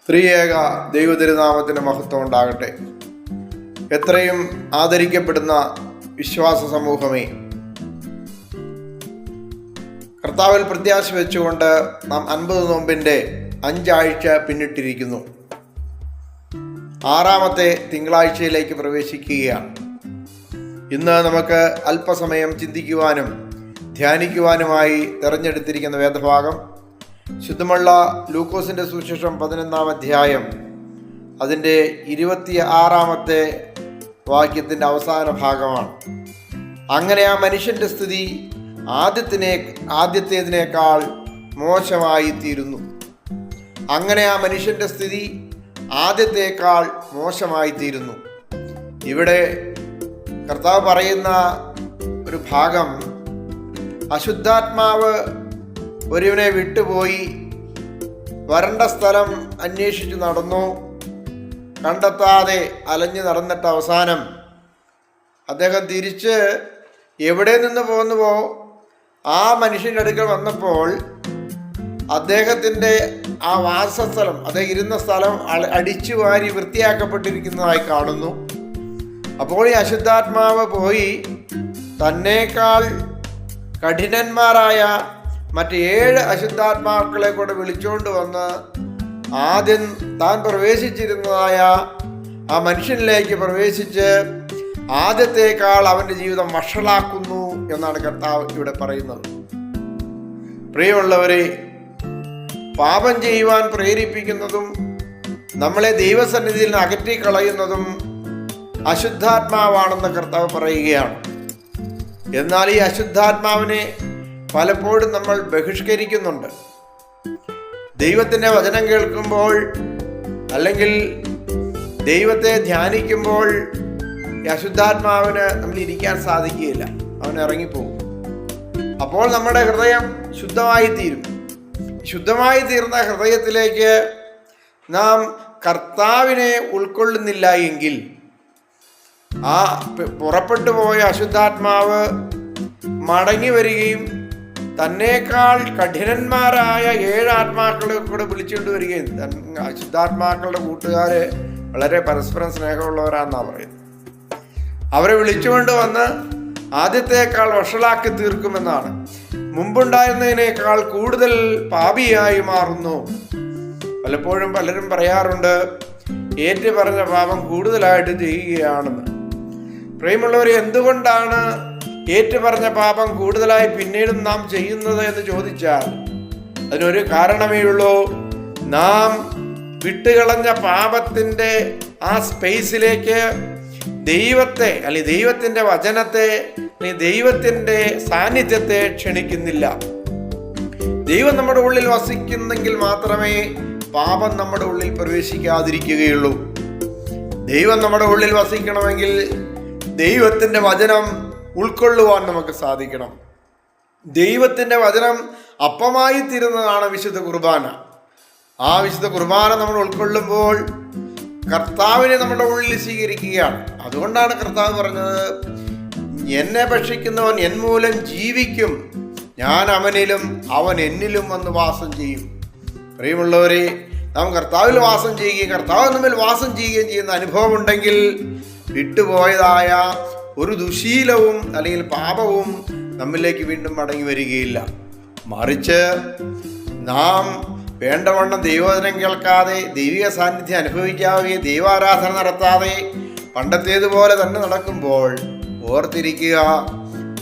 ത്രിയേക ദൈവതിരുനാമത്തിന് മഹത്വം ഉണ്ടാകട്ടെ. എത്രയും ആദരിക്കപ്പെടുന്ന വിശ്വാസ സമൂഹമേ, കർത്താവിൽ പ്രത്യാശ വെച്ചുകൊണ്ട് നാം 50 നോമ്പിൻ്റെ 5 ആഴ്ച പിന്നിട്ടിരിക്കുന്നു. 6-ാമത്തെ തിങ്കളാഴ്ചയിലേക്ക് പ്രവേശിക്കുകയാണ്. ഇന്ന് നമുക്ക് അല്പസമയം ചിന്തിക്കുവാനും ധ്യാനിക്കുവാനുമായി തിരഞ്ഞെടുത്തിരിക്കുന്ന വേദഭാഗം ശുദ്ധമുള്ള ലൂക്കോസിൻ്റെ സുവിശേഷം 11-ാം അധ്യായം അതിൻ്റെ 26-ാമത്തെ വാക്യത്തിൻ്റെ അവസാന ഭാഗമാണ്. അങ്ങനെ ആ മനുഷ്യൻ്റെ സ്ഥിതി ആദ്യത്തേതിനേക്കാൾ മോശമായി തീരുന്നു. അങ്ങനെ ആ മനുഷ്യൻ്റെ സ്ഥിതി ആദ്യത്തേക്കാൾ മോശമായി തീരുന്നു. ഇവിടെ കർത്താവ് പറയുന്ന ഒരു ഭാഗം, അശുദ്ധാത്മാവ് ഒരുവനെ വിട്ടുപോയി വരണ്ട സ്ഥലം അന്വേഷിച്ചു നടന്നു, കണ്ടെത്താതെ അലഞ്ഞു നടന്നിട്ട് അവസാനം അദ്ദേഹം തിരിച്ച് എവിടെ നിന്ന് പോന്നുവോ ആ മനുഷ്യൻ്റെ അടുക്കൽ വന്നപ്പോൾ അദ്ദേഹത്തിൻ്റെ ആ വാസസ്ഥലം, അദ്ദേഹം ഇരുന്ന സ്ഥലം അടിച്ചു വാരി വൃത്തിയാക്കപ്പെട്ടിരിക്കുന്നതായി കാണുന്നു. അപ്പോൾ ഈ അശുദ്ധാത്മാവ് പോയി തന്നേക്കാൾ കഠിനന്മാരായ മറ്റ് 7 അശുദ്ധാത്മാക്കളെ കൂടെ വിളിച്ചുകൊണ്ട് വന്ന് ആദ്യം താൻ പ്രവേശിച്ചിരുന്നതായ ആ മനുഷ്യനിലേക്ക് പ്രവേശിച്ച് ആദ്യത്തേക്കാൾ അവൻ്റെ ജീവിതം വഷളാക്കുന്നു എന്നാണ് കർത്താവ് ഇവിടെ പറയുന്നത്. പ്രിയമുള്ളവരെ, പാപം ചെയ്യുവാൻ പ്രേരിപ്പിക്കുന്നതും നമ്മളെ ദൈവസന്നിധിയിൽ നിന്ന് അകറ്റിക്കളയുന്നതും അശുദ്ധാത്മാവാണെന്ന് കർത്താവ് പറയുകയാണ്. എന്നാൽ ഈ അശുദ്ധാത്മാവിനെ പലപ്പോഴും നമ്മൾ ബഹിഷ്കരിക്കുന്നുണ്ട്. ദൈവത്തിൻ്റെ വചനം കേൾക്കുമ്പോൾ അല്ലെങ്കിൽ ദൈവത്തെ ധ്യാനിക്കുമ്പോൾ ഈ അശുദ്ധാത്മാവിന് നമ്മൾ ഇരിക്കാൻ സാധിക്കുകയില്ല, അവൻ ഇറങ്ങിപ്പോകും. അപ്പോൾ നമ്മുടെ ഹൃദയം ശുദ്ധമായി തീരും. ശുദ്ധമായി തീർന്ന ഹൃദയത്തിലേക്ക് നാം കർത്താവിനെ ഉൾക്കൊള്ളുന്നില്ല എങ്കിൽ ആ പുറപ്പെട്ടു പോയ അശുദ്ധാത്മാവ് മടങ്ങി വരികയും തന്നേക്കാൾ കഠിനന്മാരായ 7 ആത്മാക്കളെ കൂടെ വിളിച്ചുകൊണ്ട് വരികയും, അശുദ്ധാത്മാക്കളുടെ കൂട്ടുകാര് വളരെ പരസ്പരം സ്നേഹമുള്ളവരാണെന്നാണ് പറയുന്നത്. അവരെ വിളിച്ചുകൊണ്ട് വന്ന് ആദ്യത്തേക്കാൾ വഷളാക്കി തീർക്കുമെന്നാണ്. മുമ്പുണ്ടായിരുന്നതിനേക്കാൾ കൂടുതൽ പാപിയായി മാറുന്നു. പലപ്പോഴും പലരും പറയാറുണ്ട്, ഏറ്റു പറഞ്ഞ പാപം കൂടുതലായിട്ട് ചെയ്യുകയാണെന്ന്. പ്രിയമുള്ളവരെ, എന്തുകൊണ്ടാണ് ഏറ്റു പറഞ്ഞ പാപം കൂടുതലായി പിന്നീടും നാം ചെയ്യുന്നത് എന്ന് ചോദിച്ചാൽ അതിനൊരു കാരണമേ ഉള്ളൂ. നാം വിട്ടുകളഞ്ഞ പാപത്തിൻ്റെ ആ സ്പേസിലേക്ക് ദൈവത്തെ അല്ലെങ്കിൽ ദൈവത്തിൻ്റെ വചനത്തെ അല്ലെങ്കിൽ ദൈവത്തിൻ്റെ സാന്നിധ്യത്തെ ക്ഷണിക്കുന്നില്ല. ദൈവം നമ്മുടെ ഉള്ളിൽ വസിക്കുന്നെങ്കിൽ മാത്രമേ പാപം നമ്മുടെ ഉള്ളിൽ പ്രവേശിക്കാതിരിക്കുകയുള്ളൂ. ദൈവം നമ്മുടെ ഉള്ളിൽ വസിക്കണമെങ്കിൽ ദൈവത്തിൻ്റെ വചനം ഉൾക്കൊള്ളുവാൻ നമുക്ക് സാധിക്കണം. ദൈവത്തിൻ്റെ വചനം അപ്പമായി തീരുന്നതാണ് വിശുദ്ധ കുർബാന. ആ വിശുദ്ധ കുർബാന നമ്മൾ ഉൾക്കൊള്ളുമ്പോൾ കർത്താവിനെ നമ്മുടെ ഉള്ളിൽ സ്വീകരിക്കുകയാണ്. അതുകൊണ്ടാണ് കർത്താവ് പറഞ്ഞത്, എന്നെ ഭക്ഷിക്കുന്നവൻ എൻ മൂലം ജീവിക്കും, ഞാൻ അവനിലും അവൻ എന്നിലും വന്ന് വാസം ചെയ്യും. പ്രിയമുള്ളവരെ, നാം കർത്താവിൽ വാസം ചെയ്യുകയും കർത്താവ് നമ്മിൽ വാസം ചെയ്യുകയും ചെയ്യുന്ന അനുഭവം ഉണ്ടെങ്കിൽ വിട്ടുപോയതായ ഒരു ദുശീലവും അല്ലെങ്കിൽ പാപവും നമ്മിലേക്ക് വീണ്ടും മടങ്ങി വരികയില്ല. മറിച്ച് നാം വേണ്ടവണ്ണം ദൈവവചനം കേൾക്കാതെ, ദൈവിക സാന്നിധ്യം അനുഭവിക്കാതെ, ദൈവാരാധന നടത്താതെ പണ്ടത്തേതുപോലെ തന്നെ നടക്കുമ്പോൾ ഓർത്തിരിക്കുക,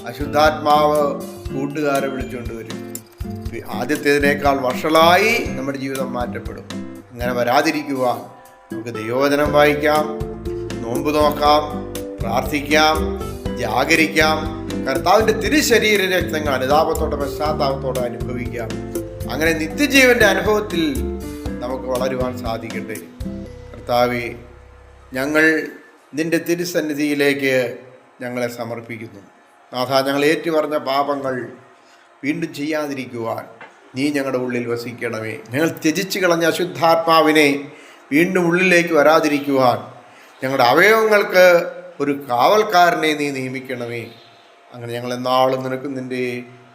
അശുദ്ധാത്മാവ് കൂട്ടുകാരെ വിളിച്ചുകൊണ്ട് വരും. ആദ്യത്തേതിനേക്കാൾ വഷളായി നമ്മുടെ ജീവിതം മാറ്റപ്പെടും. അങ്ങനെ വരാതിരിക്കുവാൻ നമുക്ക് ദൈവവചനം വായിക്കാം, നോമ്പ് നോക്കാം, പ്രാർത്ഥിക്കാം, ജാഗരിക്കാം, കർത്താവിൻ്റെ തിരുശരീര രക്തങ്ങൾ അനുതാപത്തോടെ പശ്ചാത്താപത്തോടെ അനുഭവിക്കാം. അങ്ങനെ നിത്യജീവൻ്റെ അനുഭവത്തിൽ നമുക്ക് വളരുവാൻ സാധിക്കട്ടെ. കർത്താവേ, ഞങ്ങൾ നിൻ്റെ തിരുസന്നിധിയിലേക്ക് ഞങ്ങളെ സമർപ്പിക്കുന്നു. നാഥ, ഞങ്ങൾ ഏറ്റുപറഞ്ഞ പാപങ്ങൾ വീണ്ടും ചെയ്യാതിരിക്കുവാൻ നീ ഞങ്ങളുടെ ഉള്ളിൽ വസിക്കണമേ. ഞങ്ങൾ ത്യജിച്ച് കളഞ്ഞ അശുദ്ധാത്മാവിനെ വീണ്ടും ഉള്ളിലേക്ക് വരാതിരിക്കുവാൻ ഞങ്ങളുടെ അവയവങ്ങൾക്ക് ഒരു കാവൽക്കാരനെ നീ നിയമിക്കണമേ. അങ്ങനെ ഞങ്ങൾ എന്നാളും നിനക്ക് നിൻ്റെ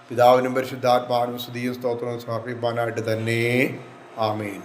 പിതാവിനും പരിശുദ്ധാത്മാവിനും സ്തുതിയും സ്തോത്രവും സമർപ്പിക്കാനായിട്ട് തന്നെ. ആമേൻ.